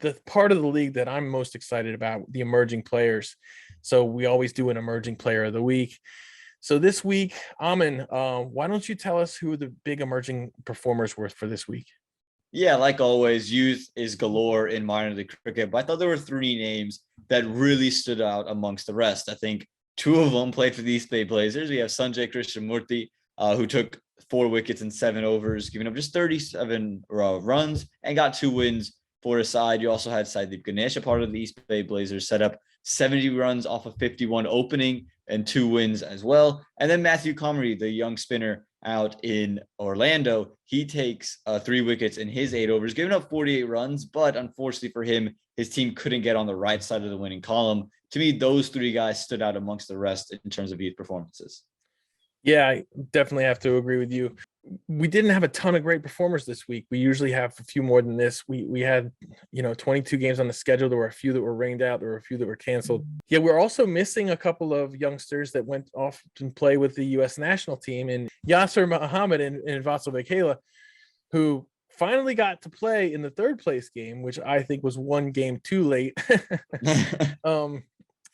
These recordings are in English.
the part of the league that I'm most excited about, the emerging players. So we always do an emerging player of the week. So this week, Aaman, why don't you tell us who the big emerging performers were for this week? Yeah, like always, youth is galore in minor league cricket, but I thought there were three names that really stood out amongst the rest. I think two of them played for the East Bay Blazers. We have Sanjay Krishnamurti, who took 4 wickets in 7 overs, giving up just 37 runs and got 2 wins for his side. You also had Saideep Ganesh, a part of the East Bay Blazers, set up 70 runs off of 51 opening and 2 wins as well. And then Matthew Comrie, the young spinner out in Orlando, he takes 3 wickets in his 8 overs, giving up 48 runs. But unfortunately for him, his team couldn't get on the right side of the winning column. To me, those three guys stood out amongst the rest in terms of youth performances. Yeah, I definitely have to agree with you. We didn't have a ton of great performers this week. We usually have a few more than this. We had, 22 games on the schedule. There were a few that were rained out. There were a few that were canceled. Yeah, we're also missing a couple of youngsters that went off to play with the U.S. national team, and Yasser Muhammad and Vatsal Vakela, who finally got to play in the third place game, which I think was one game too late.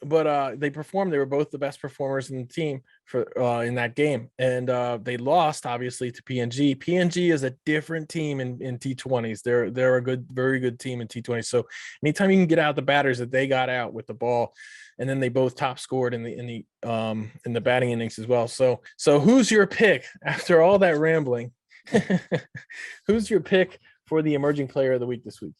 But they performed. They were both the best performers in the team for in that game, and they lost obviously to PNG. PNG is a different team in T20s. They're a good, very good team in T20s. So anytime you can get out the batters that they got out with the ball, and then they both top scored in the batting innings as well. So who's your pick after all that rambling? Who's your pick for the emerging player of the week this week?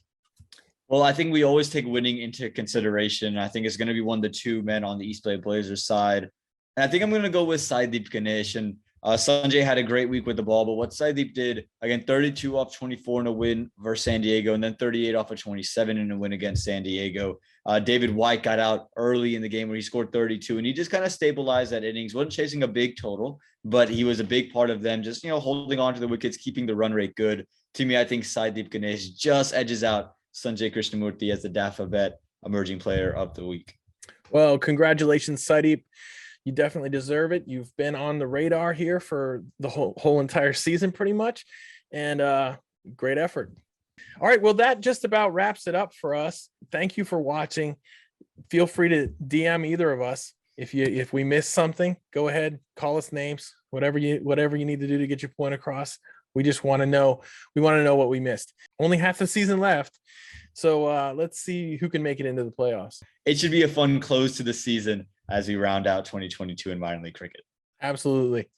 Well, I think we always take winning into consideration. I think it's going to be one of the two men on the East Bay Blazers side. And I think I'm going to go with Saideep Ganesh. And Sanjay had a great week with the ball, but what Saideep did, again, 32 off 24 in a win versus San Diego, and then 38 off of 27 in a win against San Diego. David White got out early in the game where he scored 32, and he just kind of stabilized that innings. Wasn't chasing a big total, but he was a big part of them just, holding on to the wickets, keeping the run rate good. To me, I think Saideep Ganesh just edges out Sanjay Krishnamurti as the DafaNews Emerging Player of the Week. Well, congratulations, Saideep. You definitely deserve it. You've been on the radar here for the whole entire season pretty much, and great effort. All right, well, that just about wraps it up for us. Thank you for watching. Feel free to DM either of us. If we missed something, go ahead, call us names, whatever you need to do to get your point across. We just want to know. We want to know what we missed. Only half the season left. So let's see who can make it into the playoffs. It should be a fun close to the season as we round out 2022 in minor league cricket. Absolutely.